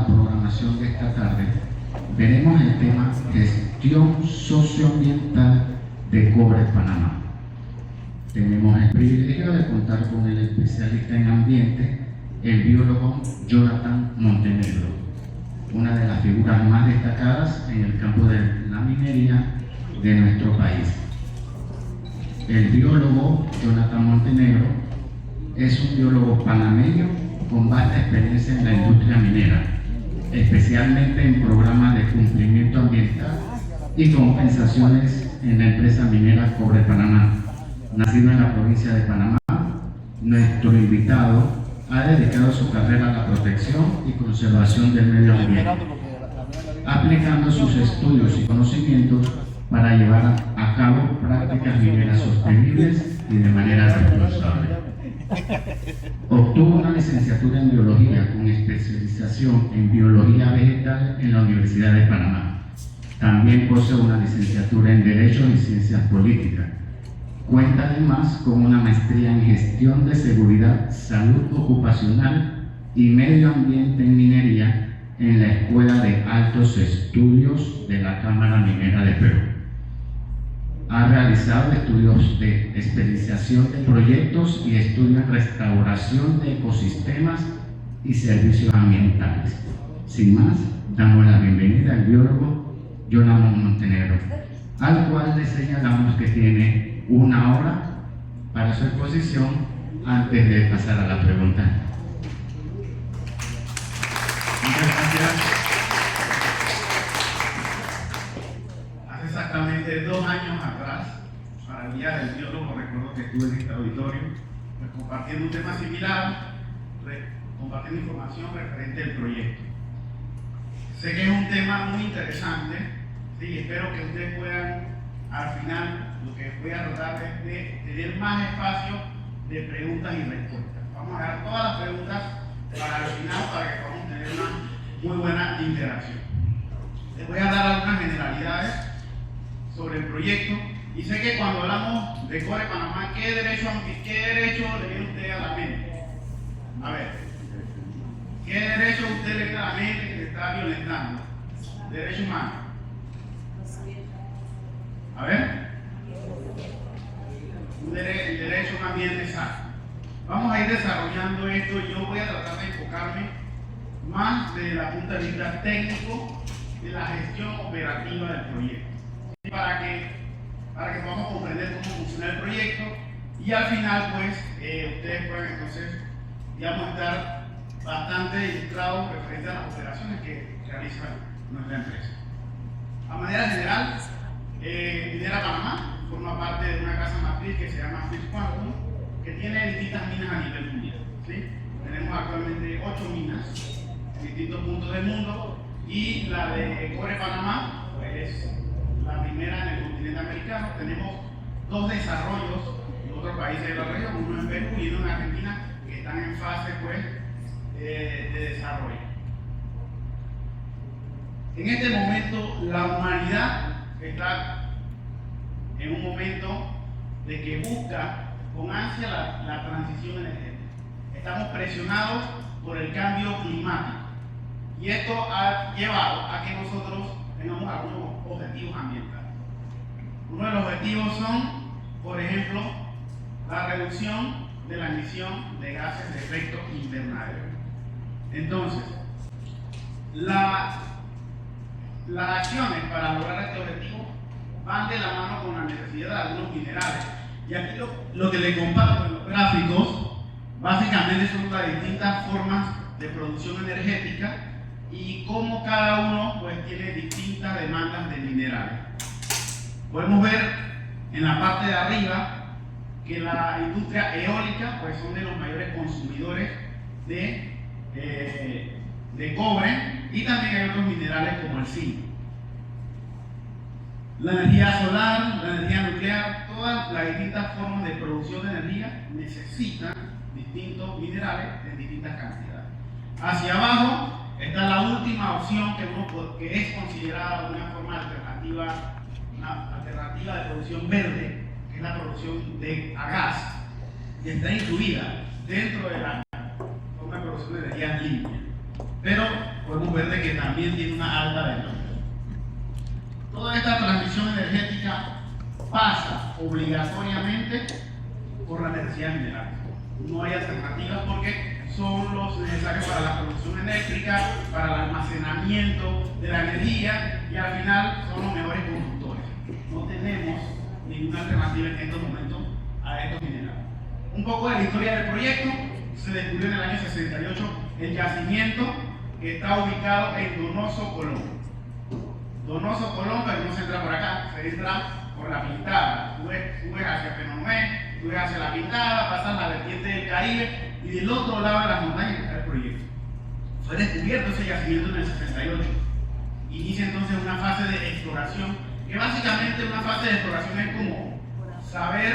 programación de esta tarde, veremos el tema gestión socioambiental de Cobre Panamá. Tenemos el privilegio de contar con el especialista en ambiente, el biólogo Jonathan Montenegro, una de las figuras más destacadas en el campo de la minería de nuestro país. El biólogo Jonathan Montenegro es un biólogo panameño con vasta experiencia en la industria minera, especialmente en programas de cumplimiento ambiental y compensaciones en la empresa minera Cobre Panamá. Nacido en la provincia de Panamá, nuestro invitado ha dedicado su carrera a la protección y conservación del medio ambiente, aplicando sus estudios y conocimientos para llevar a cabo prácticas mineras sostenibles y de manera responsable. Obtuvo una licenciatura en biología con especialización en biología vegetal en la Universidad de Panamá. También posee una licenciatura en Derecho y Ciencias Políticas. Cuenta además con una maestría en Gestión de Seguridad, Salud Ocupacional y Medio Ambiente en Minería en la Escuela de Altos Estudios de la Cámara Minera de Perú. Ha realizado estudios de especialización de proyectos y estudios en restauración de ecosistemas y servicios ambientales. Sin más, damos la bienvenida al biólogo Jonathan Montenegro, al cual le señalamos que tiene 1 hora para su exposición antes de pasar a la pregunta. Muchas gracias. Hace exactamente 2 años atrás, para el Día del Biólogo, recuerdo que estuve en este auditorio pues, compartiendo un tema similar, compartiendo información referente al proyecto. Sé que es un tema muy interesante, sí, espero que ustedes puedan, al final, lo que voy a tratar es de tener más espacio de preguntas y respuestas. Vamos a dar todas las preguntas para el final, para que podamos tener una muy buena interacción. Les voy a dar algunas generalidades sobre el proyecto y sé que cuando hablamos de Cobre Panamá, ¿qué derecho le viene usted a la mente? A ver, ¿qué derecho usted le viene a la mente que se está violentando? Derecho humano. A ver, el derecho a un ambiente sano. Vamos a ir desarrollando esto. Yo voy a tratar de enfocarme más desde el punto de vista técnico de la gestión operativa del proyecto, para que podamos comprender cómo funciona el proyecto y al final pues ustedes pueden entonces digamos estar bastante ilustrados referente a las operaciones que realiza nuestra empresa. A manera general, Minera Panamá forma parte de una casa matriz que se llama First Quantum, que tiene distintas minas a nivel mundial, ¿sí? Tenemos actualmente 8 minas en distintos puntos del mundo y la de Cobre Panamá pues, es la primera en el continente americano. Tenemos 2 desarrollos en otros países de la región, uno en Perú y uno en Argentina, que están en fase pues, de desarrollo. En este momento la humanidad está en un momento de que busca con ansia la transición energética. Estamos presionados por el cambio climático y esto ha llevado a que nosotros tengamos algunos objetivos ambientales. Uno de los objetivos son, por ejemplo, la reducción de la emisión de gases de efecto invernadero. Entonces, las acciones para lograr este objetivo van de la mano con la necesidad de algunos minerales. Y aquí lo que le comparto en los gráficos, básicamente son las distintas formas de producción energética y cómo cada uno pues, tiene distintas demandas de minerales. Podemos ver en la parte de arriba que la industria eólica pues, son de los mayores consumidores de cobre y también hay otros minerales como el zinc. La energía solar, la energía nuclear, todas las distintas formas de producción de energía necesitan distintos minerales en distintas cantidades. Hacia abajo está la última opción que es considerada una forma alternativa, de producción verde, que es la producción a gas, y está incluida dentro de la forma de producción de energía limpia. pero podemos ver de que también tiene una alta demanda. Toda esta transmisión energética pasa obligatoriamente por la necesidad mineral. No hay alternativas porque son los necesarios para la producción eléctrica, para el almacenamiento de la energía y al final son los mejores conductores. No tenemos ninguna alternativa en estos momentos a estos minerales. Un poco de la historia del proyecto: se descubrió en el año 68 el yacimiento que está ubicado en Donoso, Colón. Donoso, Colón, pero no se entra por acá, se entra por la Pintada. Subes hacia Penomé, subes hacia la Pintada, pasas la vertiente del Caribe y del otro lado de las montañas está el proyecto. Fue descubierto ese yacimiento en el 68. Inicia entonces una fase de exploración, que básicamente una fase de exploración es como saber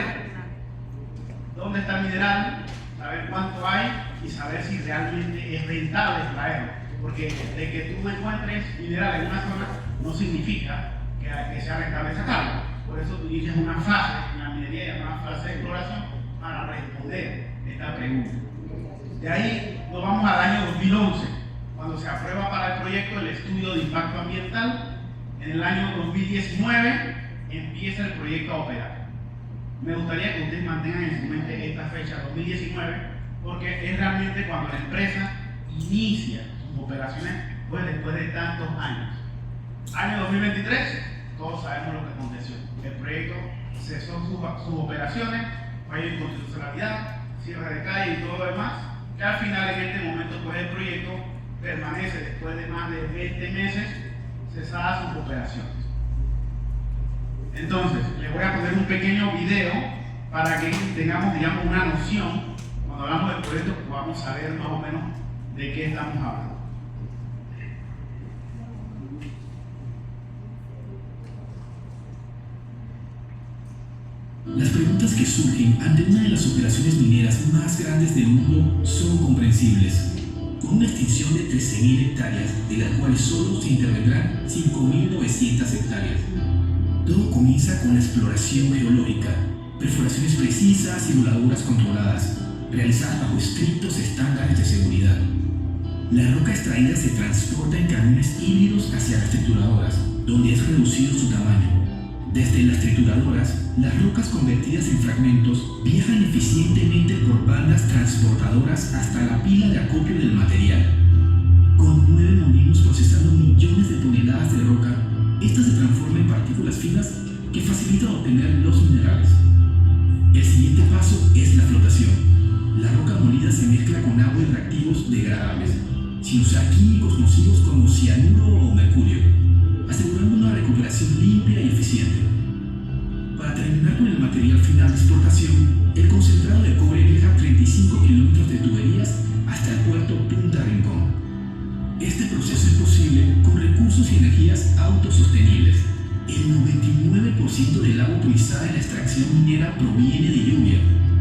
dónde está el mineral, saber cuánto hay y saber si realmente es rentable extraerlo. Porque de que tú encuentres mineral en una zona no significa que sea rentable sacarlo. Por eso tú inicias una fase en la minería, una fase de exploración para responder esta pregunta. De ahí nos vamos al año 2011, cuando se aprueba para el proyecto el estudio de impacto ambiental. En el año 2019 empieza el proyecto a operar. Me gustaría que ustedes mantengan en su mente esta fecha, 2019, porque es realmente cuando la empresa inicia sus operaciones pues después de tantos años. Año 2023, todos sabemos lo que aconteció. El proyecto cesó sus operaciones, fallo de inconstitucionalidad, cierre de calle y todo lo demás, que al final en este momento pues el proyecto permanece después de más de 20 meses cesadas sus operaciones. Entonces, les voy a poner un pequeño video para que tengamos, digamos, una noción, cuando hablamos del proyecto, podamos saber más o menos de qué estamos hablando. Las preguntas que surgen ante una de las operaciones mineras más grandes del mundo son comprensibles. Con una extensión de 13.000 hectáreas, de las cuales solo se intervendrán 5.900 hectáreas. Todo comienza con la exploración geológica, perforaciones precisas y voladuras controladas, realizadas bajo estrictos estándares de seguridad. La roca extraída se transporta en camiones híbridos hacia las trituradoras, donde es reducido su tamaño. Desde las trituradoras, las rocas convertidas en fragmentos viajan eficientemente por bandas transportadoras hasta la pila de acopio del material. Con 9 molinos procesando millones de toneladas de roca, esta se transforma en partículas finas que facilitan obtener los minerales. El siguiente paso es la flotación. La roca molida se mezcla con agua y reactivos degradables, sin usar químicos nocivos como cianuro o mercurio, asegurando una recuperación limpia y eficiente. Para terminar con el material final de exportación, el concentrado de cobre viaja 35 kilómetros de tuberías hasta el puerto Punta Rincón. Este proceso es posible con recursos y energías autosostenibles. El 99% del agua utilizada en la extracción minera proviene de lluvia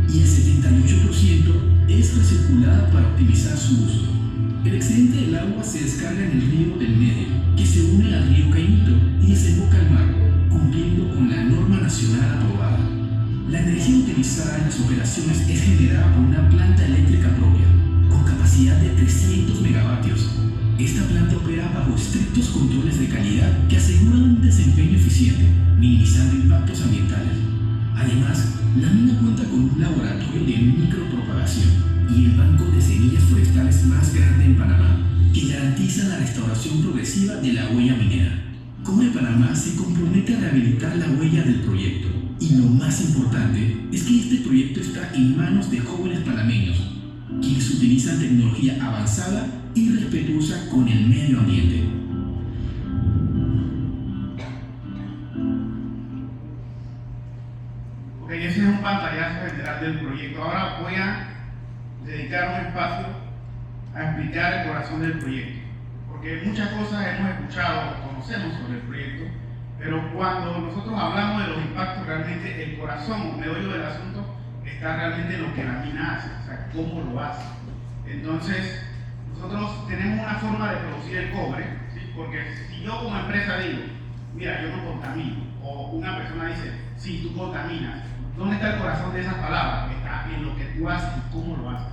y el 78% es recirculada para optimizar su uso. El excedente del agua se descarga en el río del Medio, que se une al río Caimito y desemboca al mar, cumpliendo con la norma nacional aprobada. La energía utilizada en las operaciones es generada por una planta eléctrica propia, con capacidad de 300 megavatios. Esta planta opera bajo estrictos controles de calidad que aseguran un desempeño eficiente, minimizando impactos ambientales. Además, la mina cuenta con un laboratorio de micropropagación y el banco de semillas forestales más grande en Panamá, que garantiza la restauración progresiva de la huella minera. Cobre Panamá se compromete a rehabilitar la huella del proyecto, y lo más importante es que este proyecto está en manos de jóvenes panameños, quienes utilizan tecnología avanzada y respetuosa con el medio ambiente. Ok, ese es un pantallazo general del proyecto. Ahora voy a dedicar un espacio a explicar el corazón del proyecto, porque muchas cosas hemos escuchado o conocemos sobre el proyecto, pero cuando nosotros hablamos de los impactos, realmente el corazón o meollo del asunto está realmente en lo que la mina hace, o sea, cómo lo hace. Entonces, nosotros tenemos una forma de producir el cobre, ¿sí? Porque si yo como empresa digo, mira, yo no contamino, o una persona dice, sí, tú contaminas, ¿dónde está el corazón de esas palabras? Está en lo que tú haces y cómo lo haces.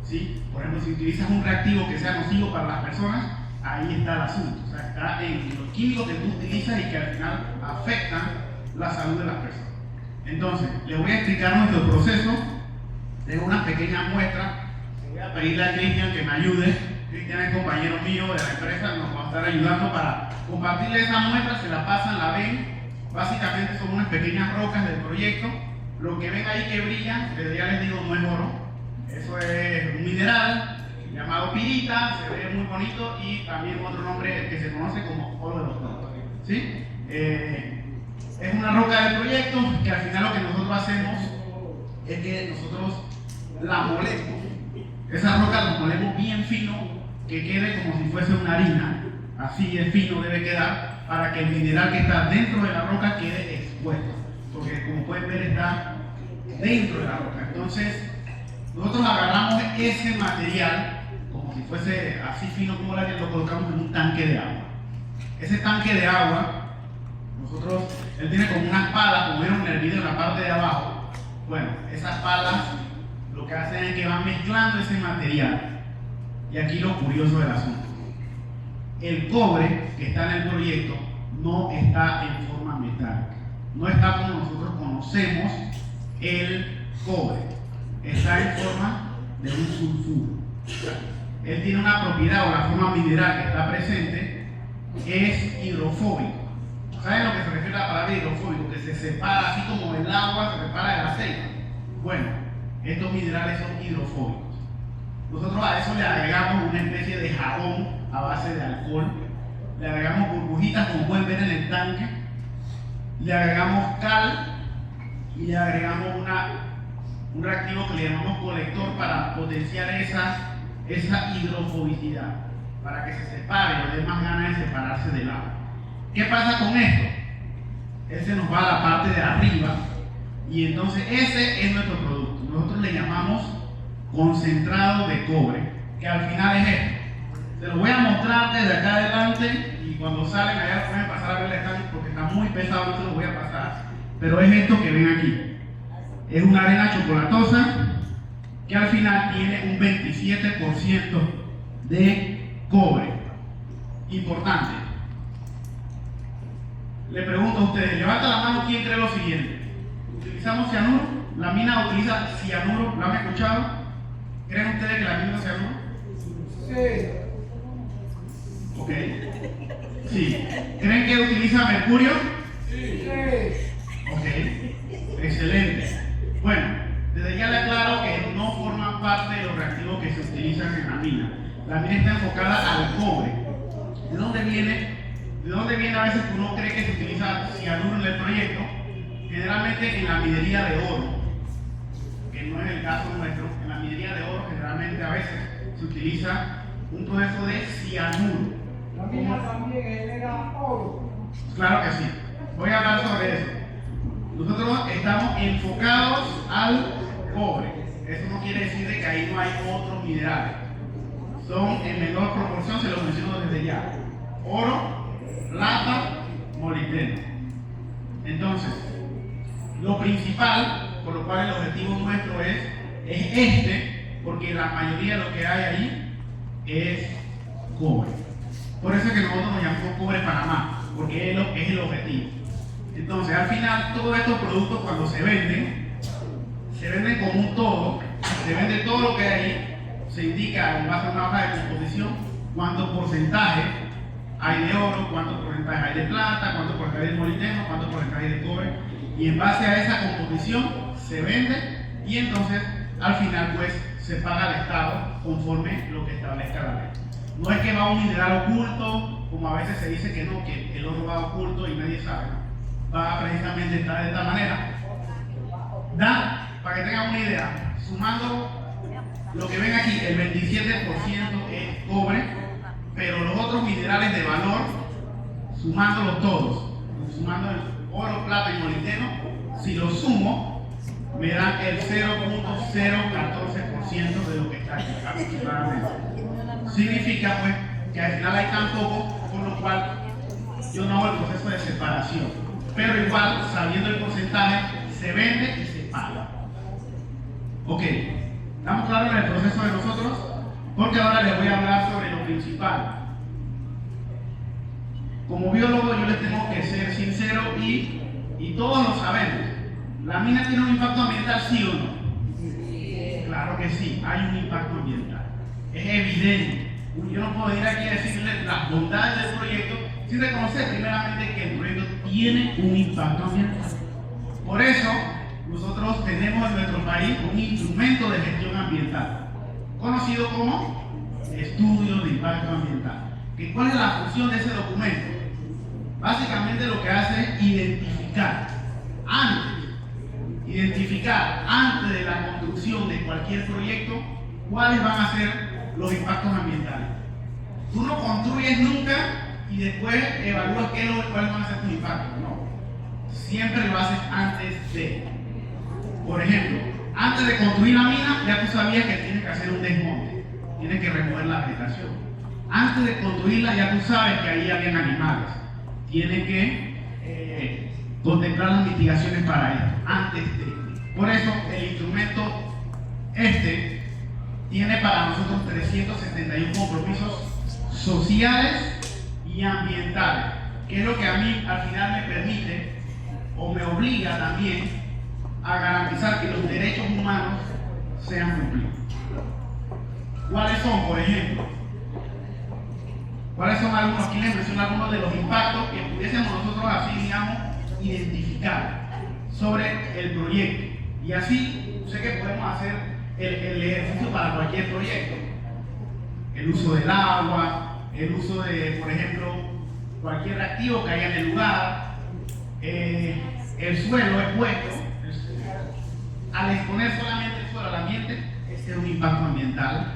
¿sí? Por ejemplo, si utilizas un reactivo que sea nocivo para las personas, ahí está el asunto. O sea, está en los químicos que tú utilizas y que al final afectan la salud de las personas. Entonces, les voy a explicar nuestro proceso. Tengo una pequeña muestra. Voy a pedirle a Cristian que me ayude. Cristian es compañero mío de la empresa, nos va a estar ayudando para compartirle esa muestra. Se la pasan, la ven. Básicamente son unas pequeñas rocas del proyecto. Lo que ven ahí que brilla, desde ya les digo, no es oro. Eso es un mineral llamado pirita, se ve muy bonito, y también otro nombre que se conoce como oro de los tontos, ¿sí? Es una roca del proyecto que al final lo que nosotros hacemos es que nosotros la molemos. Esa roca la molemos bien fino, que quede como si fuese una harina. Así de fino debe quedar para que el mineral que está dentro de la roca quede expuesto. Porque como pueden ver está dentro de la roca. Entonces nosotros agarramos ese material como si fuese así fino como la que lo colocamos en un tanque de agua. Ese tanque de agua, él tiene como unas palas, como vieron en el video en la parte de abajo. Bueno, esas palas lo que hacen es que van mezclando ese material. Y aquí lo curioso del asunto. El cobre que está en el proyecto no está en forma metálica. No está como nosotros conocemos el cobre. Está en forma de un sulfuro. Él tiene una propiedad, o la forma mineral que está presente es hidrofóbico. ¿Saben a lo que se refiere a la palabra hidrofóbico? Que se separa, así como el agua se separa del aceite. Bueno, estos minerales son hidrofóbicos. Nosotros a eso le agregamos una especie de jabón a base de alcohol, le agregamos burbujitas como pueden ver en el tanque, le agregamos cal y le agregamos un reactivo que le llamamos colector para potenciar esa hidrofobicidad, para que se separe o dé más ganas de separarse del agua. ¿Qué pasa con esto? Ese nos va a la parte de arriba y entonces ese es nuestro producto. Nosotros le llamamos concentrado de cobre, que al final es esto. Se lo voy a mostrar desde acá adelante y cuando salen allá pueden pasar a ver el stand porque está muy pesado, no se lo voy a pasar. Pero es esto que ven aquí. Es una arena chocolatosa que al final tiene un 27% de cobre. Importante. Le pregunto a ustedes, levanta la mano, ¿quién cree lo siguiente? ¿Utilizamos cianuro? ¿La mina utiliza cianuro? ¿Lo han escuchado? ¿Creen ustedes que la mina usa cianuro? Sí. Ok. Sí. ¿Creen que utiliza mercurio? Sí. Ok. Excelente. Bueno, desde ya le aclaro que no forman parte de los reactivos que se utilizan en la mina. La mina está enfocada al cobre. ¿De dónde viene? ¿De dónde viene a veces que uno cree que se utiliza cianuro en el proyecto? Generalmente en la minería de oro, que no es el caso nuestro. En la minería de oro generalmente a veces se utiliza un proceso de cianuro. La mina también genera oro. Claro que sí. Voy a hablar sobre eso. Nosotros estamos enfocados al cobre. Eso no quiere decir de que ahí no hay otros minerales. Son en menor proporción, se los menciono desde ya. Oro, plata, molibdeno. Entonces, lo principal, por lo cual el objetivo nuestro es este, porque la mayoría de lo que hay ahí es cobre. Por eso es que nosotros nos llamamos Cobre Panamá, porque es el objetivo. Entonces, al final, todos estos productos cuando se venden como un todo, se vende todo lo que hay ahí, se indica en base a una hoja de composición cuánto porcentaje hay de oro, cuánto porcentaje hay de plata, cuánto porcentaje hay de molibdeno, cuánto porcentaje hay de cobre, y en base a esa composición se vende y entonces al final pues se paga al Estado conforme lo que establezca la ley. No es que va un mineral oculto, como a veces se dice que no, que el oro va oculto y nadie sabe, ¿no? Va precisamente estar de esta manera. Da, para que tengan una idea, sumando lo que ven aquí, el 27% es cobre, pero los otros minerales de valor, sumándolos todos, sumando el oro, plata y molibdeno, si los sumo, me dan el 0.014% de lo que está aquí aproximadamente. Significa pues que al final hay tan poco, por lo cual yo no hago el proceso de separación. Pero igual, sabiendo el porcentaje, se vende y se paga. Ok, ¿Estamos claros en el proceso de nosotros? Porque ahora les voy a hablar sobre lo principal. Como biólogo yo les tengo que ser sincero y todos lo sabemos. ¿La mina tiene un impacto ambiental, sí o no? Claro que sí, hay un impacto ambiental. Es evidente. Yo no puedo ir aquí a decirles las bondades del proyecto sin reconocer primeramente que el proyecto tiene un impacto ambiental. Por eso, nosotros tenemos en nuestro país un instrumento de gestión ambiental, conocido como estudio de impacto ambiental. ¿Cuál es la función de ese documento? Básicamente lo que hace es identificar antes de la construcción de cualquier proyecto cuáles van a ser los impactos ambientales. Tú no construyes nunca y después evalúas cuáles van a ser tus impactos. No, siempre lo haces antes de. Por ejemplo, antes de construir la mina ya tú sabías que tienes que hacer un desmonte, tienes que remover la vegetación. Antes de construirla ya tú sabes que ahí habían animales, tienes que contemplar las mitigaciones para esto, antes de. Por eso el instrumento tiene para nosotros 371 compromisos sociales y ambientales, que es lo que a mí al final me permite o me obliga también a garantizar que los derechos humanos sean cumplidos. ¿Cuáles son, por ejemplo? ¿Cuáles son algunos? Aquí les menciono algunos de los impactos que pudiésemos nosotros así, digamos, identificar sobre el proyecto. Y así, sé que podemos hacer el ejercicio para cualquier proyecto. El uso del agua, el uso de, por ejemplo, cualquier reactivo que haya en el lugar, el suelo expuesto. Al exponer solamente el suelo al ambiente, ese es un impacto ambiental.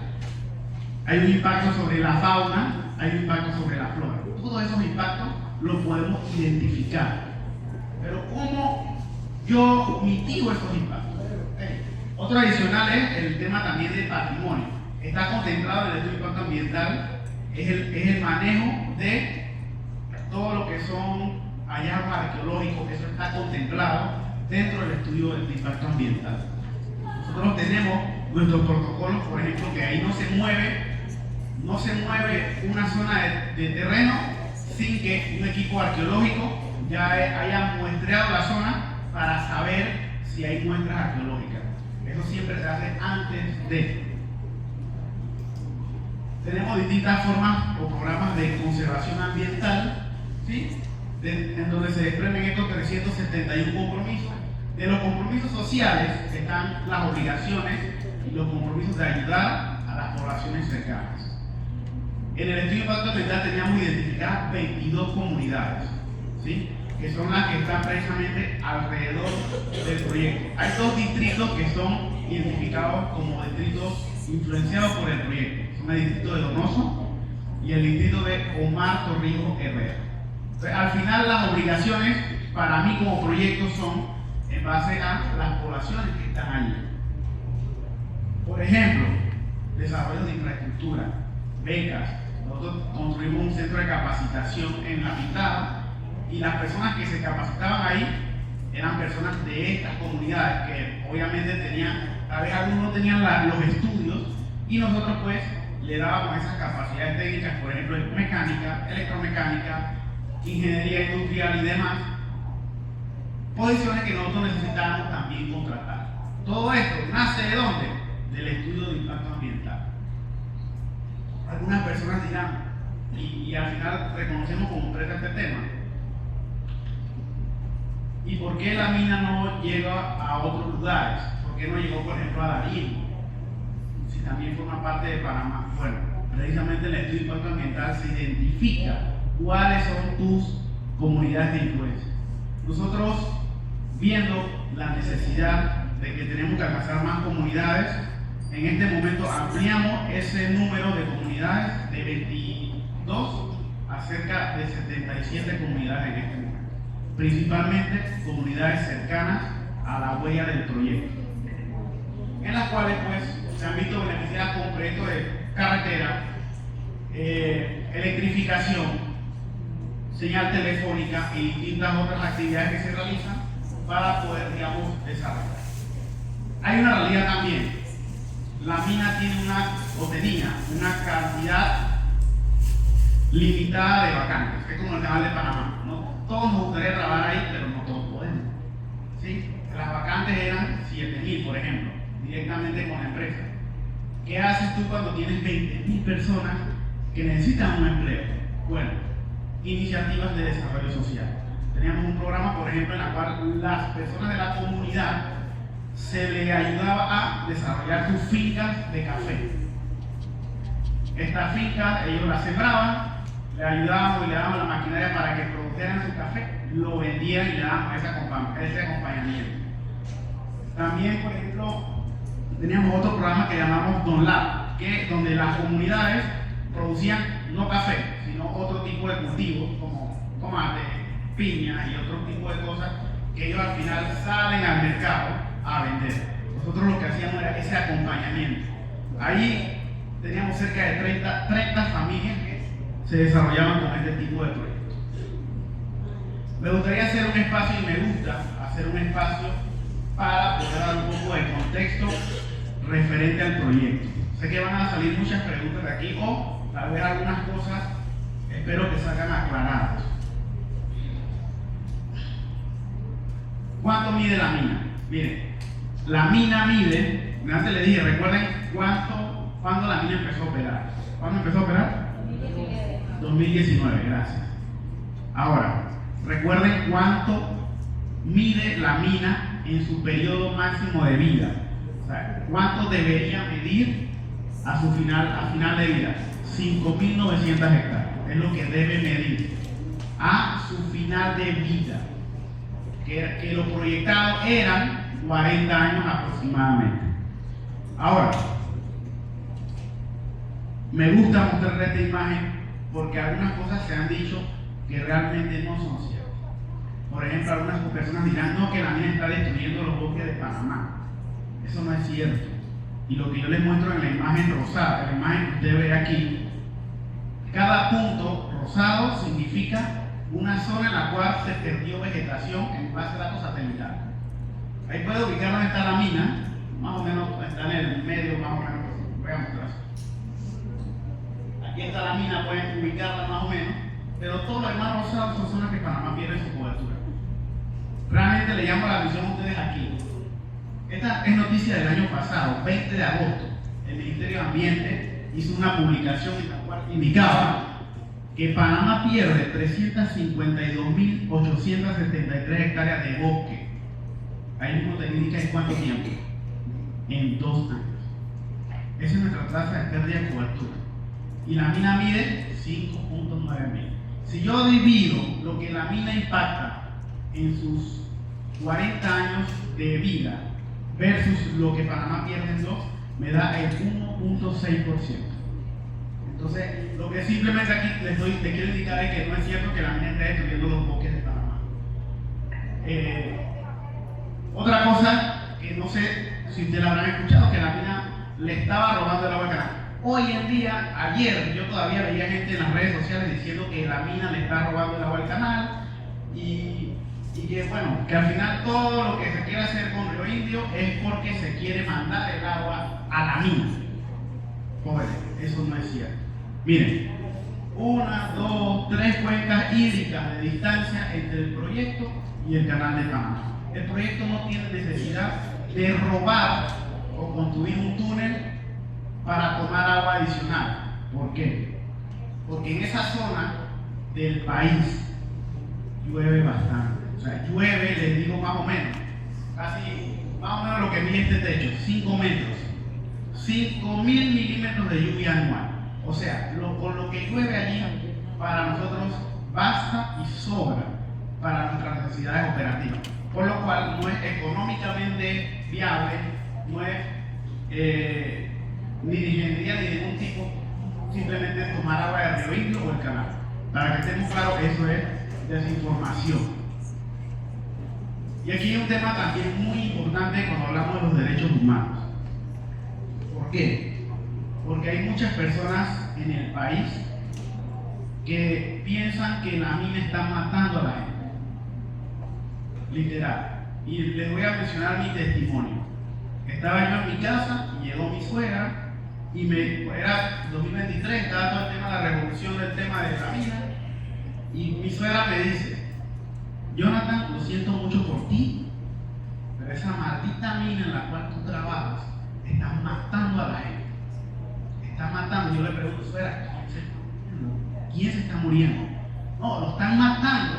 Hay un impacto sobre la fauna, hay un impacto sobre la flora. Todos esos impactos los podemos identificar. Pero ¿cómo yo mitigo esos impactos? Otro adicional es el tema también del patrimonio. Está contemplado en el estudio de impacto ambiental, es el manejo de todo lo que son hallazgos arqueológicos, eso está contemplado dentro del estudio de impacto ambiental. Nosotros tenemos nuestros protocolos, por ejemplo, que ahí no se mueve una zona de terreno sin que un equipo arqueológico ya haya muestreado la zona para saber si hay muestras arqueológicas. Eso siempre se hace antes de. Tenemos distintas formas o programas de conservación ambiental, ¿sí? En donde se desprenden estos 371 compromisos. De los compromisos sociales están las obligaciones y los compromisos de ayudar a las poblaciones cercanas. En el estudio de impacto ambiental teníamos identificadas 22 comunidades, ¿sí? Que son las que están precisamente alrededor del proyecto. Hay 2 distritos que son identificados como distritos influenciados por el proyecto. Son el distrito de Donoso y el distrito de Omar Torrijos Herrera. Entonces, al final las obligaciones para mí como proyecto son en base a las poblaciones que están allí. Por ejemplo, desarrollo de infraestructura, becas. Nosotros construimos un centro de capacitación en La Pintada y las personas que se capacitaban ahí eran personas de estas comunidades que obviamente tenían, tal vez algunos no tenían los estudios y nosotros pues le dábamos esas capacidades técnicas, por ejemplo en mecánica, electromecánica, ingeniería industrial y demás, posiciones que nosotros necesitábamos también contratar. Todo esto nace ¿de dónde? Del estudio de impacto ambiental. Algunas personas dirán, y al final reconocemos como empresa este tema, ¿y por qué la mina no llega a otros lugares? ¿Por qué no llegó, por ejemplo, a Darío? Si también forma parte de Panamá. Bueno, precisamente en el estudio de impacto ambiental se identifica cuáles son tus comunidades de influencia. Nosotros, viendo la necesidad de que tenemos que alcanzar más comunidades, en este momento ampliamos ese número de comunidades de 22 a cerca de 77 comunidades en este momento. Principalmente comunidades cercanas a la huella del proyecto, en las cuales pues se han visto beneficiadas con proyectos de carretera, electrificación, señal telefónica y distintas otras actividades que se realizan para poder, digamos, desarrollar. Hay una realidad también. la mina tenía una cantidad limitada de vacantes. Es como el canal de Panamá, ¿no? Todos nos gustaría trabajar ahí, pero no todos podemos, ¿sí? Las vacantes eran 7.000, por ejemplo, directamente con la empresa. ¿Qué haces tú cuando tienes 20.000 personas que necesitan un empleo? Bueno, iniciativas de desarrollo social. Teníamos un programa, por ejemplo, en la cual las personas de la comunidad se les ayudaba a desarrollar sus fincas de café. Estas fincas ellos las sembraban, le ayudábamos y le dábamos la maquinaria para que produjeran su café, lo vendían y le dábamos ese acompañamiento. También, por ejemplo, teníamos otro programa que llamamos Don Lab, donde las comunidades producían no café, sino otro tipo de cultivos como tomate, piña y otro tipo de cosas que ellos al final salen al mercado a vender. Nosotros lo que hacíamos era ese acompañamiento. Ahí teníamos cerca de 30 familias que se desarrollaban con este tipo de proyectos. Me gustaría hacer un espacio y me gusta hacer un espacio para poder dar un poco de contexto referente al proyecto. Sé que van a salir muchas preguntas de aquí o tal vez algunas cosas espero que salgan aclaradas. ¿Cuánto mide la mina? Miren, la mina mide, antes le dije, recuerden cuándo la mina empezó a operar. ¿Cuándo empezó a operar? 2019, gracias. Ahora, recuerden cuánto mide la mina en su periodo máximo de vida. O sea, ¿cuánto debería medir a final de vida? 5.900 hectáreas. Es lo que debe medir a su final de vida. Que lo proyectado eran 40 años aproximadamente. Ahora, me gusta mostrar esta imagen porque algunas cosas se han dicho que realmente no son ciertas. Por ejemplo, algunas personas dirán, no, que la mina está destruyendo los bosques de Panamá. Eso no es cierto. Y lo que yo les muestro en la imagen rosada, la imagen que usted ve aquí, cada punto rosado significa una zona en la cual se perdió vegetación en base a datos satelitales. Ahí puede ubicar dónde está la mina, más o menos está en el medio, más o menos, voy a mostrar. Aquí está la mina, pueden ubicarla más o menos, pero todo lo demás rosado son zonas que Panamá pierde su cobertura. Realmente le llamo la atención a ustedes aquí. Esta es noticia del año pasado, 20 de agosto. El Ministerio de Ambiente hizo una publicación en la cual indicaba que Panamá pierde 352.873 hectáreas de bosque. Ahí mismo te indica en cuánto tiempo. En 2 años. Esa es nuestra tasa de pérdida de cobertura. Y la mina mide 5.9 mil. Si yo divido lo que la mina impacta en sus 40 años de vida versus lo que Panamá pierde en 2, me da el 1.6%. Entonces, lo que simplemente aquí te quiero indicar es que no es cierto que la mina esté destruyendo los bosques de Panamá. Otra cosa que no sé si ustedes la habrán escuchado, que la mina le estaba robando el agua al canal. Hoy en día, ayer, yo todavía veía gente en las redes sociales diciendo que la mina le está robando el agua al canal y que bueno, que al final todo lo que se quiere hacer con Río Indio es porque se quiere mandar el agua a la mina. Jóvenes, eso no es cierto. Miren, 1, 2, 3 cuencas hídricas de distancia entre el proyecto y el canal de Panamá. El proyecto no tiene necesidad de robar o construir un túnel para tomar agua adicional. ¿Por qué? Porque en esa zona del país llueve bastante. O sea, llueve, les digo más o menos, casi más o menos lo que mide este techo, 5 metros. 5.000 milímetros de lluvia anual. O sea, con lo que llueve allí, para nosotros basta y sobra para nuestras necesidades operativas. Por lo cual no es económicamente viable, no es ni de ingeniería ni de ningún tipo, simplemente tomar agua del Río Indio o el canal. Para que estemos claros, eso es desinformación. Y aquí hay un tema también muy importante cuando hablamos de los derechos humanos. ¿Por qué? Porque hay muchas personas en el país que piensan que la mina está matando a la gente. Literal. Y les voy a mencionar mi testimonio. Estaba yo en mi casa y llegó mi suegra y era 2023, estaba todo el tema de la revolución del tema de la mina, y mi suegra me dice: Jonathan, lo siento mucho por ti, pero esa maldita mina en la cual tú trabajas está matando a la gente, está matando. Yo le pregunto: suegra, ¿quién se está muriendo? No, lo están matando.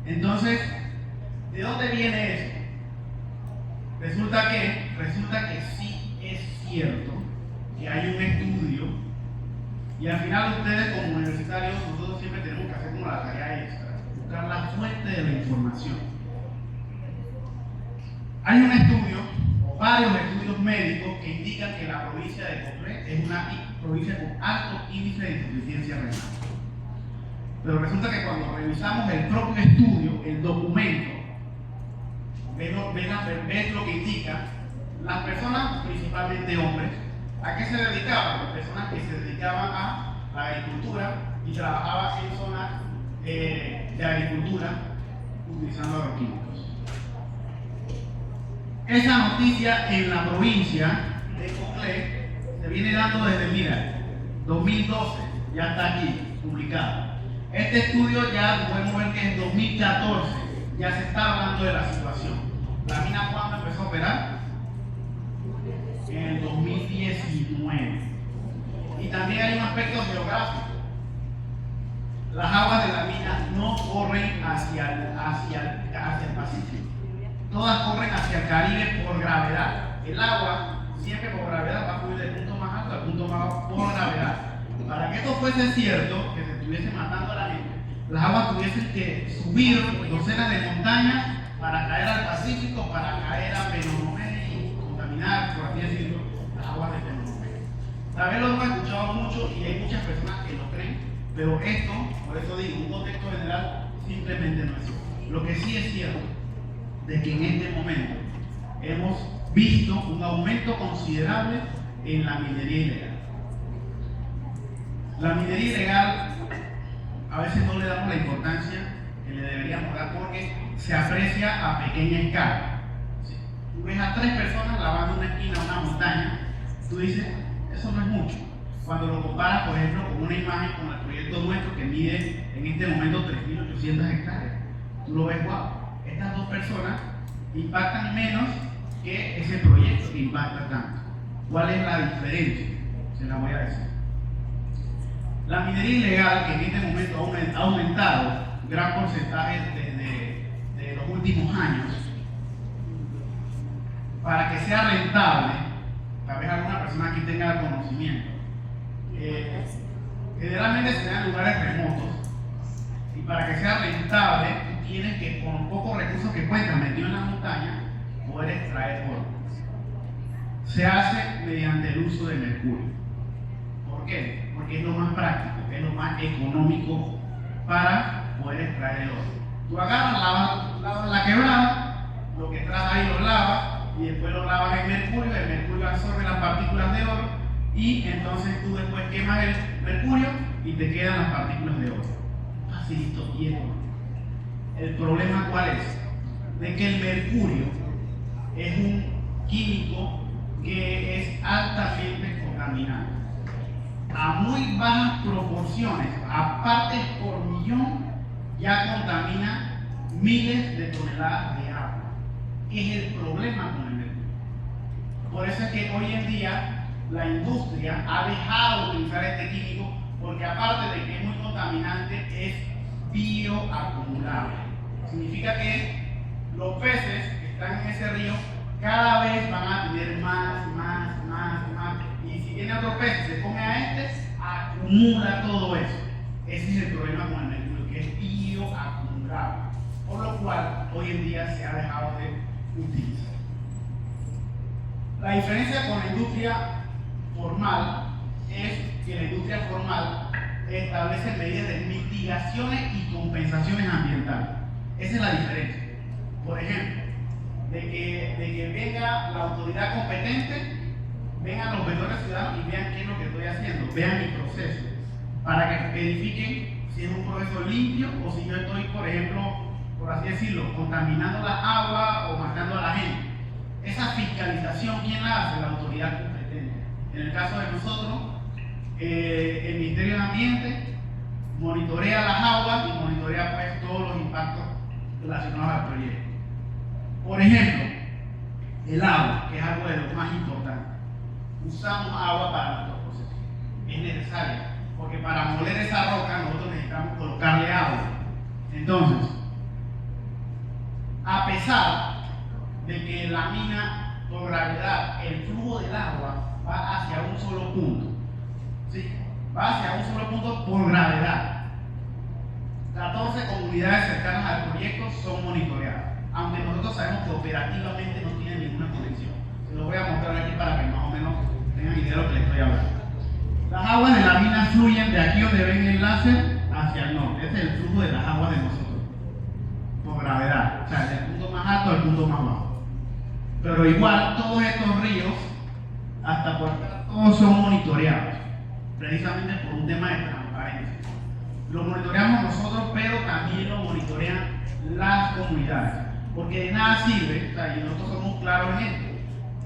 Entonces, ¿de dónde viene eso? Resulta que sí es cierto que hay un estudio, y al final ustedes como universitarios, nosotros siempre tenemos que hacer como la tarea extra, buscar la fuente de la información. Hay un estudio, o varios estudios médicos, que indican que la provincia de Coplé es una provincia con alto índice de insuficiencia renal. Pero resulta que cuando revisamos el propio estudio, el documento, ves lo que indica. Las personas, principalmente hombres, ¿a qué se dedicaban? Las personas que se dedicaban a la agricultura y trabajaban en zonas de agricultura utilizando agroquímicos. Esa noticia en la provincia de Coplé se viene dando desde, 2012, ya está aquí publicado. Este estudio ya podemos ver que en 2014 ya se está hablando de la situación. ¿La mina cuándo empezó a operar? En el 2019. Y también hay un aspecto geográfico. Las aguas de la mina no corren hacia el Pacífico. Todas corren hacia el Caribe por gravedad. El agua siempre por gravedad va a fluir del punto más alto al punto más bajo por gravedad. Para que esto fuese cierto, que se estuviese matando a la gente, las aguas tuviesen que subir docenas de montañas para caer al Pacífico, para caer a Penonomé y contaminar, por así decirlo, las aguas de Penonomé. Tal vez lo hemos escuchado mucho y hay muchas personas que lo creen, pero esto, por eso digo, un contexto general simplemente no es cierto. Lo que sí es cierto, de que en este momento hemos visto un aumento considerable en la minería ilegal. La minería ilegal a veces no le damos la importancia que le deberíamos dar porque se aprecia a pequeña escala. Si tú ves a 3 personas lavando una esquina, una montaña, tú dices, eso no es mucho. Cuando lo comparas, por ejemplo, con una imagen con el proyecto nuestro que mide en este momento 3.800 hectáreas, tú lo ves, wow, estas 2 personas impactan menos que ese proyecto que impacta tanto. ¿Cuál es la diferencia? Se la voy a decir. La minería ilegal, que en este momento ha aumentado gran porcentaje de los últimos años, para que sea rentable, tal vez alguna persona aquí tenga el conocimiento, generalmente se da en lugares remotos, y para que sea rentable, tú tienes que, con pocos recursos que cuentas metido en la montaña, poder extraer oro. Se hace mediante el uso de mercurio. ¿Por qué? Porque es lo más práctico, es lo más económico para poder extraer el oro. Tú agarras, lavas la quebrada, lo que traes ahí lo lavas y después lo lavas en mercurio, el mercurio absorbe las partículas de oro y entonces tú después quemas el mercurio y te quedan las partículas de oro. Facilito y económico. ¿El problema cuál es? De que el mercurio es un químico que es altamente contaminante. A muy bajas proporciones, a partes por millón, ya contamina miles de toneladas de agua. Es el problema con el mercurio. Por eso es que hoy en día la industria ha dejado de utilizar este químico, porque aparte de que es muy contaminante, es bioacumulable. Significa que los peces que están en ese río cada vez van a tener más. Y si viene otro pez y se come a este, acumula todo eso. Ese es el problema con el mercurio, que es bioacumulable. Por lo cual, hoy en día se ha dejado de utilizar. La diferencia con la industria formal es que la industria formal establece medidas de mitigaciones y compensaciones ambientales. Esa es la diferencia. Por ejemplo, de que venga la autoridad competente, vengan los vendedores ciudadanos y vean qué es lo que estoy haciendo, vean mi proceso, para que verifiquen si es un proceso limpio o si yo estoy, por ejemplo, por así decirlo, contaminando la agua o matando a la gente. esa fiscalización, ¿quién la hace? La autoridad competente. En el caso de nosotros, el Ministerio de Ambiente monitorea las aguas y monitorea pues todos los impactos relacionados al proyecto. Por ejemplo, el agua, que es algo de lo más importante. Usamos agua para nuestros procesos. Es necesaria, porque para moler esa roca nosotros necesitamos colocarle agua. Entonces, a pesar de que la mina por gravedad, el flujo del agua va hacia un solo punto, ¿sí? Va hacia un solo punto por gravedad. 14 comunidades cercanas al proyecto son monitoreadas, aunque nosotros sabemos que operativamente no tienen ninguna conexión. Se lo voy a mostrar aquí para que más o menos tengan idea de lo que les estoy hablando. Las aguas de la mina fluyen de aquí donde ven el láser hacia el norte. Este es el flujo de las aguas de nosotros, por gravedad, o sea, del punto más alto al punto más bajo. Pero igual, todos estos ríos, hasta por acá, todos son monitoreados, precisamente por un tema de transparencia. Lo monitoreamos nosotros, pero también lo monitorean las comunidades, porque de nada sirve, o sea, y nosotros somos claros en esto,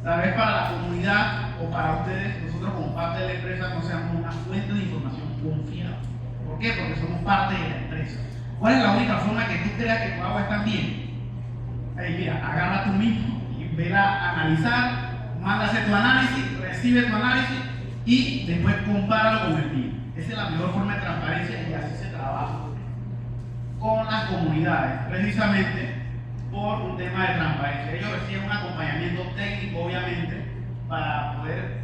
tal vez para la comunidad o para ustedes, nosotros como parte de la empresa no seamos una fuente de información confiable. ¿Por qué? Porque somos parte de la empresa. ¿Cuál es la única forma que tú creas que tu agua está bien? Ahí mira, agarra tú mismo y vela a analizar, manda a hacer tu análisis, recibe tu análisis y después compáralo con el mío. Esa es la mejor forma de transparencia y así se trabaja con las comunidades, precisamente por un tema de transparencia. Ellos reciben un acompañamiento técnico, obviamente, para poder,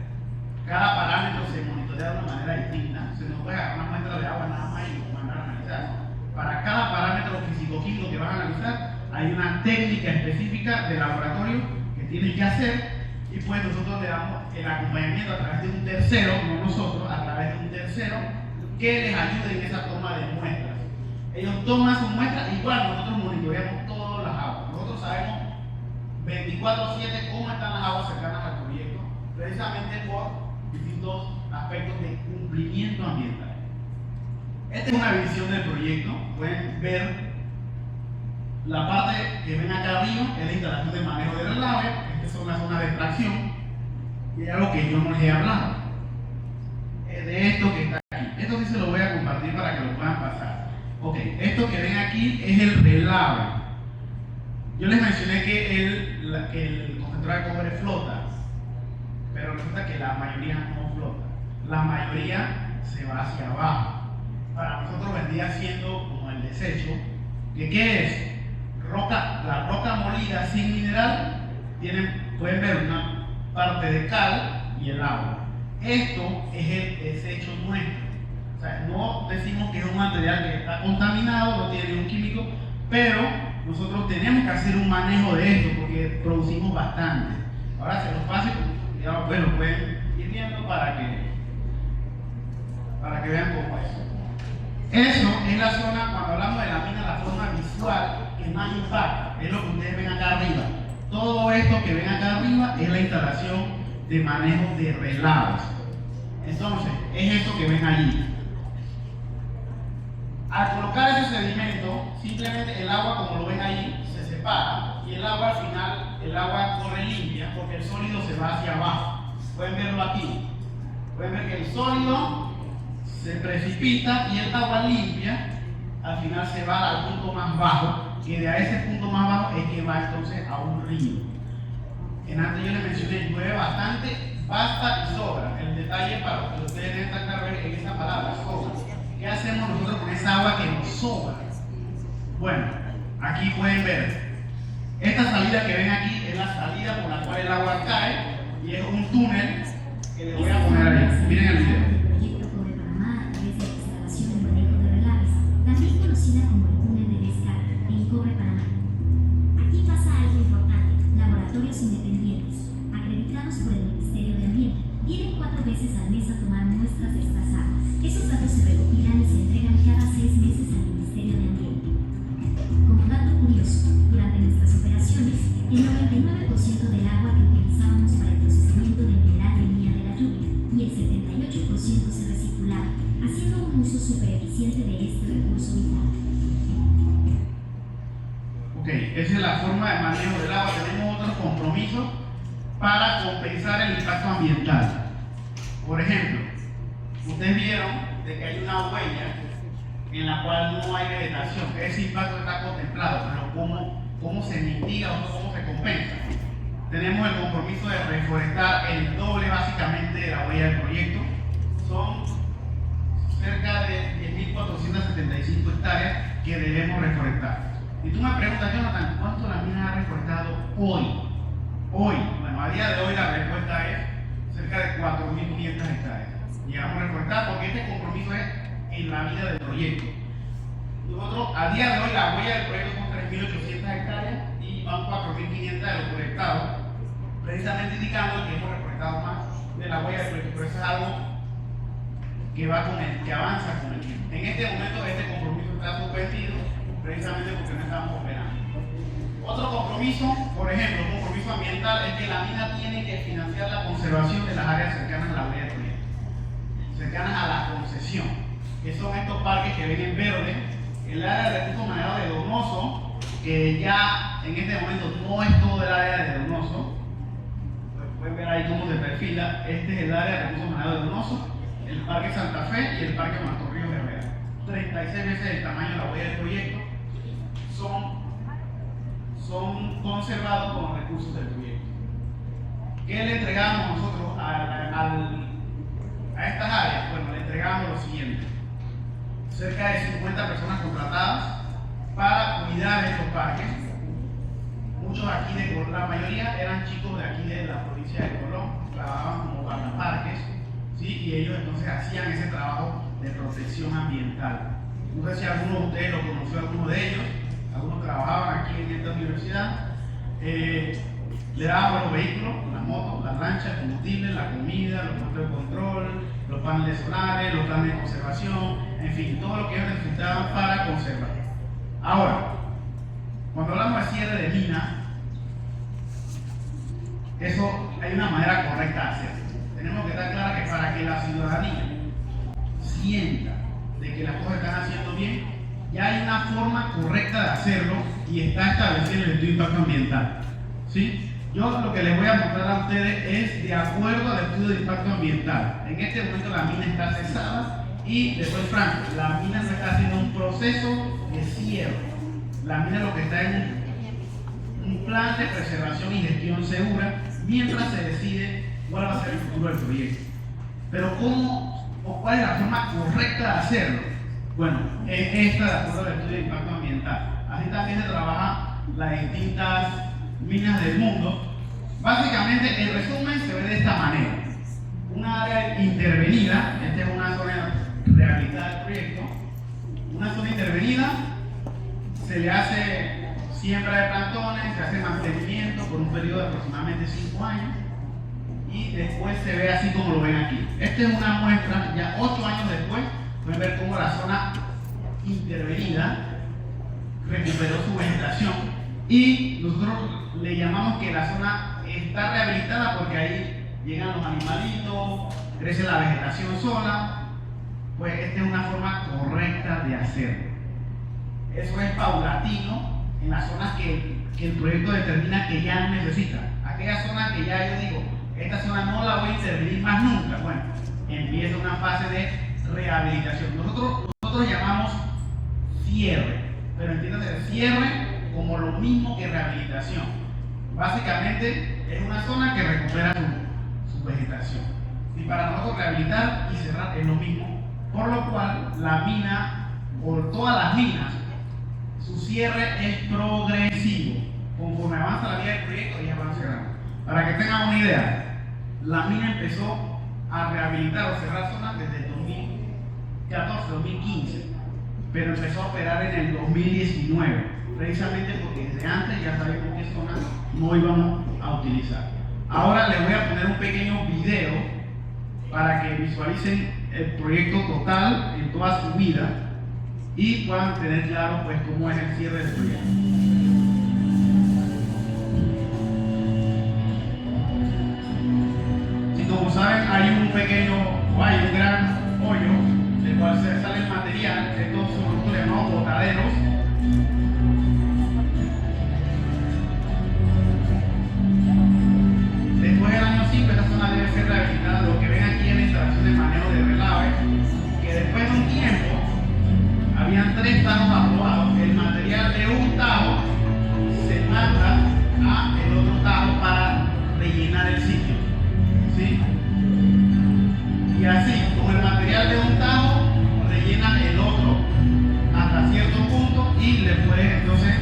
cada parámetro se monitorea de una manera distinta. Se no puede agarrar una muestra de agua nada más y mandar a analizar. Para cada parámetro físico-químico que vas a analizar, hay una técnica específica de laboratorio que tienen que hacer, y pues nosotros le damos el acompañamiento a través de un tercero, no nosotros, a través de un tercero que les ayude en esa toma de muestras. Ellos toman sus muestras, igual nosotros monitoreamos todas las aguas. Nosotros sabemos 24/7 cómo están las aguas cercanas al proyecto, precisamente por distintos aspectos de cumplimiento ambiental. Esta es una visión del proyecto. Pueden ver la parte que ven acá arriba, es la instalación de manejo de relave. Estas son las zonas de extracción, y es algo que yo no les he hablado de esto que está aquí. Esto sí se lo voy a compartir para que lo puedan pasar. Ok, esto que ven aquí es el relave. Yo les mencioné que el concentrador de cobre flota, pero resulta que la mayoría no flota. La mayoría se va hacia abajo. Para nosotros vendría siendo como el desecho. ¿Qué es? La roca molida sin mineral, pueden ver una parte de cal y el agua. Esto es el desecho nuestro. O sea, no decimos que es un material que está contaminado, no tiene ningún químico, pero nosotros tenemos que hacer un manejo de esto porque producimos bastante. Ahora se los pase, ya pues lo pueden ir viendo para que vean cómo es. Eso es la zona, cuando hablamos de la mina, la forma visual que más impacta, es lo que ustedes ven acá arriba. Todo esto que ven acá arriba es la instalación de manejo de relaves. Entonces, es esto que ven allí. Al colocar ese sedimento, simplemente el agua, como lo ven ahí, se separa y el agua al final, el agua corre limpia porque el sólido se va hacia abajo. Pueden verlo aquí. Pueden ver que el sólido se precipita y el agua limpia al final se va al punto más bajo, que de a ese punto más bajo es que va entonces a un río. En antes yo les mencioné, llueve bastante, basta y sobra. El detalle para que ustedes deben estar claros en esa palabra, sobra. ¿Qué hacemos nosotros con esa agua que nos sobra? Bueno, aquí pueden ver, esta salida que ven aquí es la salida por la cual el agua cae y es un túnel que les voy a poner ahí. Miren el video. Conocida como el túnel de descarga en Cobre Panamá. Aquí pasa algo importante. Laboratorios independientes, acreditados por el Ministerio de Ambiente, vienen 4 veces al mes a tomar muestras de estas aguas. Esos datos se recopilan y se entregan cada 6 meses al Ministerio de Ambiente. Como dato curioso, durante nuestras operaciones, el 99% del agua que utilizábamos para el procesamiento del mineral venía de la lluvia y el 78% se reciclaba, haciendo un uso súper eficiente de este recurso vital. Ok, Ok, esa es la forma de manejo del agua. Tenemos otros compromisos para compensar el impacto ambiental. Por ejemplo, ustedes vieron de que hay una huella en la cual no hay vegetación. Ese impacto está contemplado, pero ¿cómo se mitiga o cómo se compensa? Tenemos el compromiso de reforestar el doble básicamente de la huella del proyecto. Son cerca de 10.475 hectáreas que debemos reforestar. Y tú me preguntas, Jonathan, ¿cuánto la mina ha reforestado hoy? Hoy, bueno, a día de hoy la respuesta es cerca de 4.500 hectáreas. Llegamos a reforestar porque este compromiso es en la vida del proyecto. Nosotros, a día de hoy, la huella del proyecto son 3.800 hectáreas y van 4.500 de los proyectados, precisamente indicando que hemos reforestado más de la huella del proyecto, pero eso es algo que avanza con el tiempo. En este momento, este compromiso está suspendido precisamente porque no estamos operando. Otro compromiso, por ejemplo, un compromiso ambiental, es que la mina tiene que financiar la conservación de las áreas cercanas a la huella del proyecto, cercanas a la concesión, que son estos parques que ven en verde. El área de recursos manejados de Donoso, que ya en este momento no es todo el área de Donoso, pues pueden ver ahí cómo se perfila. Este es el área de recursos manejados de Donoso, el Parque Santa Fe y el Parque Mastorrillos de Herrera. 36 veces el tamaño de la huella del proyecto son conservados con los recursos del proyecto. ¿Qué le entregamos nosotros a estas áreas? Bueno, le entregamos lo siguiente: cerca de 50 personas contratadas para cuidar estos parques. Muchos aquí de Colón, la mayoría eran chicos de aquí de la provincia de Colón, trabajaban como guardaparques, ¿sí? Y ellos entonces hacían ese trabajo de protección ambiental. No sé si alguno de ustedes lo conoció, alguno de ellos. Algunos trabajaban aquí en esta universidad. Le daban los vehículos, las motos, las lanchas, el combustible, la comida, los puntos de control, los paneles solares, los planes de conservación, en fin, todo lo que ellos necesitaban para conservar. Ahora, cuando hablamos de cierre de mina, eso hay una manera correcta de hacerlo. Tenemos que estar claros que para que la ciudadanía sienta de que las cosas están haciendo bien, ya hay una forma correcta de hacerlo y está establecido el estudio de impacto ambiental. ¿Sí? Yo lo que les voy a mostrar a ustedes es de acuerdo al estudio de impacto ambiental. En este momento la mina está cesada y, les soy franco, la mina no está haciendo un proceso de cierre. La mina lo que está en un plan de preservación y gestión segura mientras se decide cuál va a ser el futuro del proyecto. Pero ¿cómo o cuál es la forma correcta de hacerlo? Bueno, es esta de acuerdo al estudio de impacto ambiental. Así también se trabaja las distintas minas del mundo. Básicamente, el resumen se ve de esta manera: una área intervenida, esta es una zona rehabilitada del proyecto. Una zona intervenida, se le hace siembra de plantones, se hace mantenimiento por un periodo de aproximadamente 5 años y después se ve así como lo ven aquí. Esta es una muestra, ya 8 años después, pueden ver cómo la zona intervenida recuperó su vegetación y nosotros le llamamos que la zona está rehabilitada porque ahí llegan los animalitos, crece la vegetación sola. Pues esta es una forma correcta de hacerlo. Eso es paulatino en las zonas que el proyecto determina que ya no necesita. Aquellas zonas que ya yo digo, esta zona no la voy a intervenir más nunca, bueno, empieza una fase de rehabilitación. Nosotros llamamos cierre, pero entiéndase, cierre como lo mismo que rehabilitación. Básicamente es una zona que recupera su vegetación. Y para nosotros rehabilitar y cerrar es lo mismo, por lo cual la mina, o todas las minas, su cierre es progresivo. Conforme avanza la vida del proyecto, ellas van cerrando. Para que tengan una idea, la mina empezó a rehabilitar o cerrar zonas desde el 2014, 2015, pero empezó a operar en el 2019, precisamente porque desde antes ya sabemos qué zonas no íbamos a utilizar. Ahora les voy a poner un pequeño video para que visualicen el proyecto total en toda su vida y puedan tener claro pues cómo es el cierre del proyecto. Si como saben hay un pequeño o hay un gran hoyo del cual se sale el material, estos son los llamados botaderos. 3 tajos aprobados, el material de un tajo se manda a el otro tajo para rellenar el sitio, ¿sí? Y así, con el material de un tajo, rellenan el otro hasta cierto punto y le puedes entonces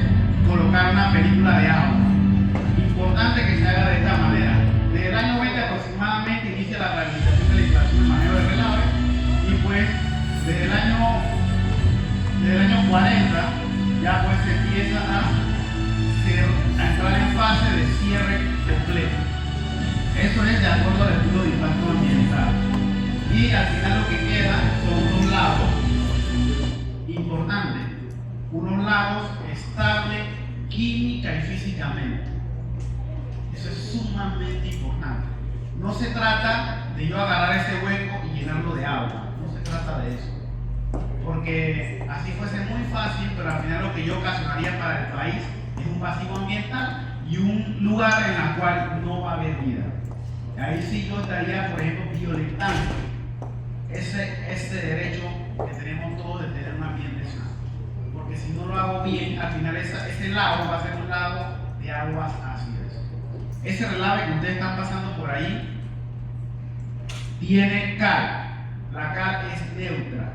colocar una película de agua. Importante que se haga de esta manera. Desde el año 20 aproximadamente inicia la rehabilitación de la instalación de manejo de relave y pues desde el año 40 ya pues se empieza a entrar en fase de cierre completo. Eso es de acuerdo al estudio de impacto ambiental. Y al final lo que queda son unos lagos importantes, unos lagos estables química y físicamente. Eso es sumamente importante. No se trata de yo agarrar ese hueco y llenarlo de agua, no se trata de eso. Porque así fuese muy fácil, pero al final lo que yo ocasionaría para el país es un vacío ambiental y un lugar en el cual no va a haber vida. Ahí sí yo estaría, por ejemplo, violentando ese derecho que tenemos todos de tener un ambiente sano. Porque si no lo hago bien, al final ese lago va a ser un lago de aguas ácidas. Ese relave que ustedes están pasando por ahí tiene cal. La cal es neutra.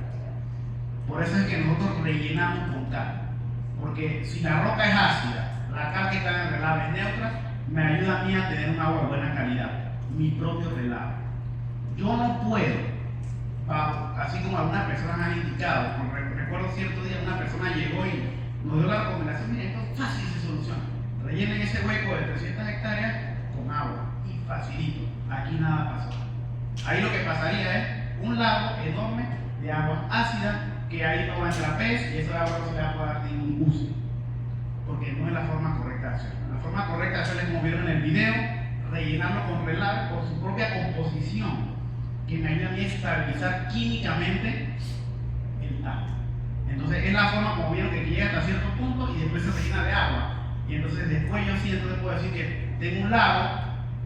Por eso es que nosotros rellenamos con cal. Porque si la roca es ácida, la cal que está en el relave es neutra, me ayuda a mí a tener un agua de buena calidad. Mi propio relave. Yo no puedo, así como algunas personas han indicado, recuerdo cierto día una persona llegó y nos dio la recomendación: mire, esto fácil se soluciona. Rellenen ese hueco de 300 hectáreas con agua y facilito. Aquí nada pasó. Ahí lo que pasaría es un lago enorme de agua ácida que ahí no va a entrar pez y esa agua no se le va a poder dar ningún uso. Porque no es la forma correcta de hacerlo. La forma correcta de hacerlo es, como vieron en el video, rellenarlo con relave por su propia composición, que me ayuda a mí a estabilizar químicamente el tajo. Entonces es la forma, como vieron, que llega hasta cierto punto y después se rellena de agua. Y entonces después yo sí entonces puedo decir que tengo un lago,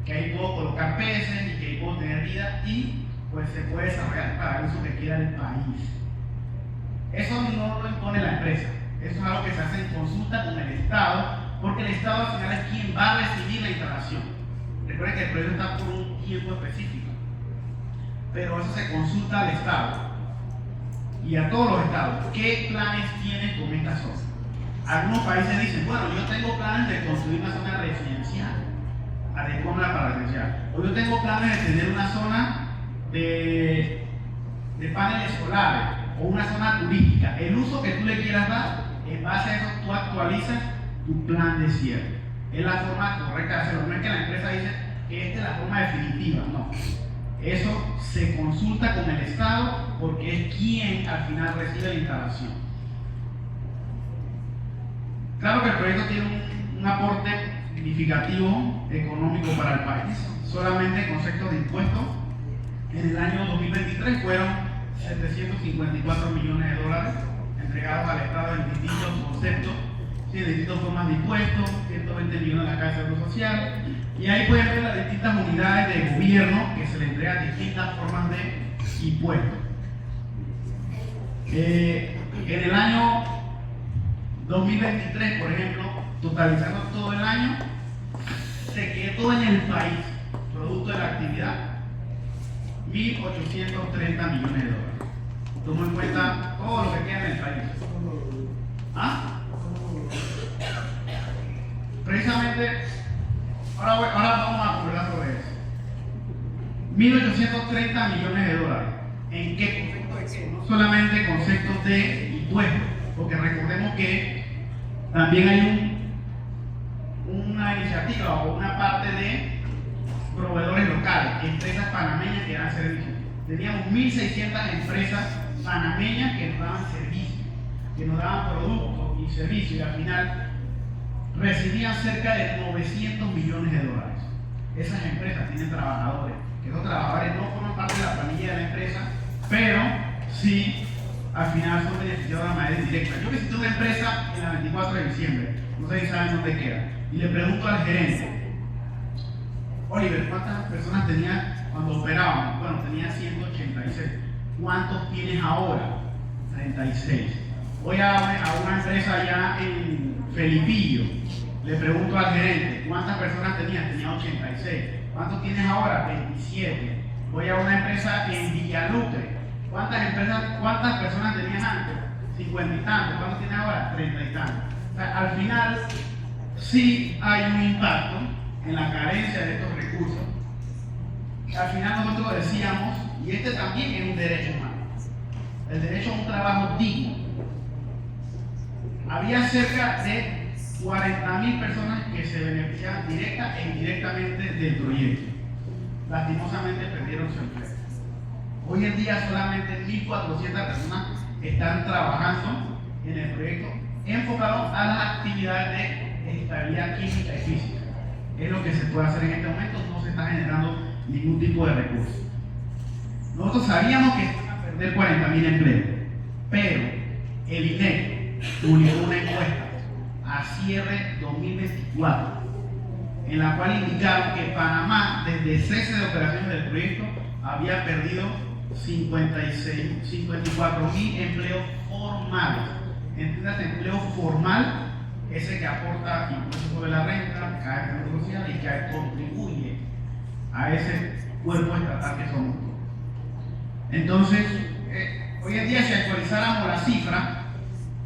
que ahí puedo colocar peces y que ahí puedo tener vida y pues se puede desarrollar para el uso que quiera el país. Eso no lo impone la empresa, eso es algo que se hace en consulta con el Estado, porque el Estado al final es quien va a recibir la instalación. Recuerden que el proyecto está por un tiempo específico, pero eso se consulta al Estado y a todos los estados. ¿Qué planes tienen con esta zona? Algunos países dicen: bueno, yo tengo planes de construir una zona residencial, adecuarla para residencial, o yo tengo planes de tener una zona de paneles solares o una zona turística. El uso que tú le quieras dar, en base a eso tú actualizas tu plan de cierre. Es la forma correcta de hacerlo. No es que la empresa dice que esta es la forma definitiva, no. Eso se consulta con el Estado porque es quien al final recibe la instalación. Claro que el proyecto tiene un aporte significativo económico para el país. Solamente en conceptos de impuestos, en el año 2023 fueron 754 millones de dólares entregados al Estado en distintos conceptos, ¿sí? De distintas formas de impuestos, 120 millones en la Caja de Seguro Social, y ahí pueden ver las distintas unidades de gobierno que se le entregan distintas formas de impuestos. En el año 2023, por ejemplo, totalizando todo el año, se quedó en el país, producto de la actividad, 1.830 millones de dólares. Tomo en cuenta todo lo que queda en el país. ¿Ah? Precisamente, ahora vamos a hablar sobre eso. 1.830 millones de dólares. ¿En qué conceptos? No solamente conceptos de impuestos, porque recordemos que también hay una iniciativa o una parte de proveedores locales, empresas panameñas que dan servicio. Teníamos 1.600 empresas panameñas que nos daban servicio, que nos daban productos y servicios, y al final recibían cerca de 900 millones de dólares. Esas empresas tienen trabajadores, que esos trabajadores no forman parte de la planilla de la empresa, pero sí al final son beneficiados de la manera indirecta. Yo visité una empresa en la 24 de diciembre, no sé si saben dónde queda, y le pregunto al gerente: Oliver, ¿cuántas personas tenías cuando operaban? Bueno, tenía 186. ¿Cuántos tienes ahora? 36. Voy a una empresa allá en Felipillo, le pregunto al gerente, ¿cuántas personas tenías? Tenía 86. ¿Cuántos tienes ahora? 27. Voy a una empresa en Villalutre, ¿cuántas personas tenías antes? 50 y tantos. ¿Cuántos tienes ahora? 30 y tantos. O sea, al final, sí hay un impacto en la carencia de estos recursos. Al final nosotros decíamos, y este también es un derecho humano, el derecho a un trabajo digno. Había cerca de 40.000 personas que se beneficiaban directa e indirectamente del proyecto. Lastimosamente perdieron su empleo. Hoy en día solamente 1.400 personas están trabajando en el proyecto enfocado a las actividades de estabilidad química y física. Es lo que se puede hacer en este momento, no se está generando ningún tipo de recursos. Nosotros sabíamos que iban a perder 40.000 empleos, pero el INEC publicó una encuesta a cierre 2024 en la cual indicaron que Panamá, desde el cese de operaciones del proyecto, había perdido 54.000 empleos formales. Entiendas, empleo formal, ese que aporta impuestos sobre la renta, cae en el social y que contribuye a ese cuerpo estatal que somos. Entonces, hoy en día, si actualizáramos la cifra,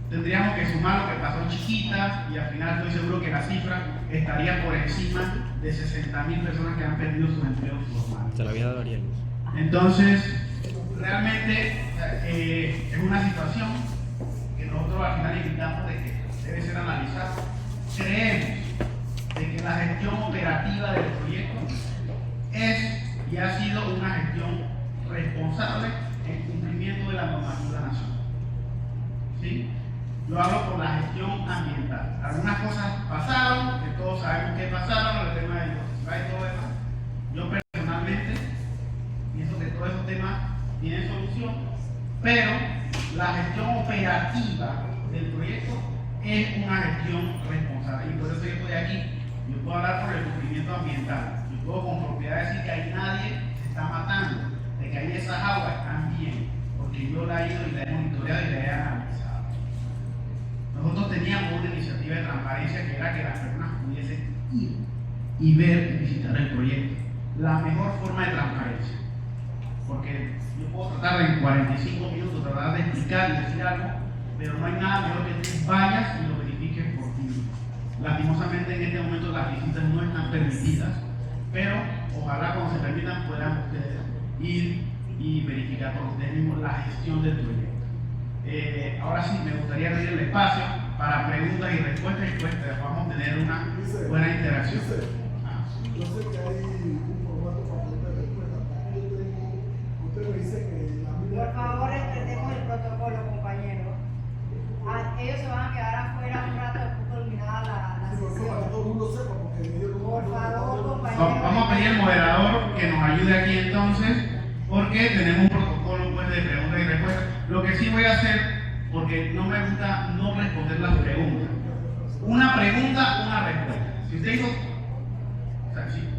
tendríamos que sumar lo que pasó en Chiquitas y al final estoy seguro que la cifra estaría por encima de 60.000 personas que han perdido sus empleos formales. Se la había dado Ariel. Entonces, realmente es una situación que nosotros al final invitamos de que debe ser analizada. Creemos de que la gestión operativa del proyecto es y ha sido una gestión responsable en cumplimiento de la normativa nacional. ¿Sí? Lo hablo por la gestión ambiental. Algunas cosas pasaron, que todos sabemos que pasaron, el tema de biodiversidad y todo eso. Yo personalmente pienso que todos esos temas tienen solución, pero la gestión operativa del proyecto es una gestión responsable. Y por eso yo estoy aquí. Yo puedo hablar por el cumplimiento ambiental. Yo puedo con propiedad decir que ahí nadie se está matando, de que ahí esas aguas están bien, porque yo la he ido y la he monitoreado y la he analizado. Nosotros teníamos una iniciativa de transparencia que era que las personas pudiesen ir y ver y visitar el proyecto. La mejor forma de transparencia. Porque yo puedo tratar de en 45 minutos tratar de explicar y decir algo, pero no hay nada mejor que tú vayas y lo verifiques por ti mismo. Lastimosamente en este momento las visitas no están permitidas, pero ojalá cuando se permitan puedan ustedes ir y verificar por ustedes mismos la gestión del proyecto. Ahora sí, me gustaría abrir el espacio para preguntas y respuestas y pues vamos a tener una buena interacción. Yo sé que hay un formato para preguntas y respuestas. Usted me dice que la Por favor, respetemos el protocolo, compañeros. Ellos se van a quedar afuera un rato después terminada la porque para que sesión. todo el mundo sepa, porque me dio como Por favor, compañeros. Vamos a pedir al moderador que nos ayude aquí entonces, porque tenemos un protocolo pues, de preguntas y respuestas. Lo que sí voy a hacer, porque no me gusta no responder las preguntas. Una pregunta, una respuesta. Si usted hizo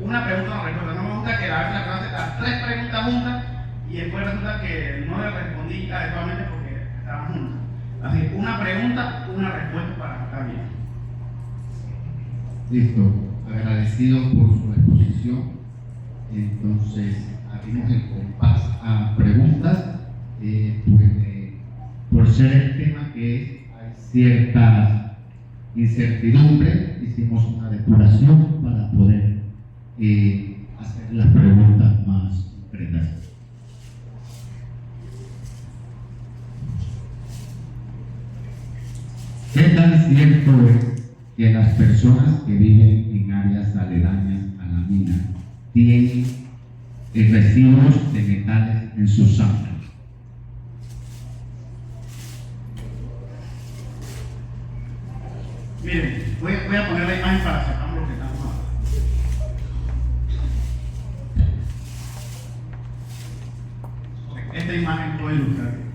una pregunta, una respuesta, no me gusta que a veces la persona hace las 3 preguntas juntas y después resulta que no le respondí adecuadamente porque estaban juntas. Así que una pregunta, una respuesta para estar bien. Listo, agradecido por su exposición. Entonces, abrimos el compás a preguntas. Por ser el tema que es, hay cierta incertidumbre, hicimos una depuración para poder hacer las preguntas más concretas. ¿Qué tan cierto es que las personas que viven en áreas aledañas a la mina tienen residuos de metales en sus sangre? Miren, voy a poner la imagen para sacar lo que estamos hablando. Esta imagen puede ilustrar.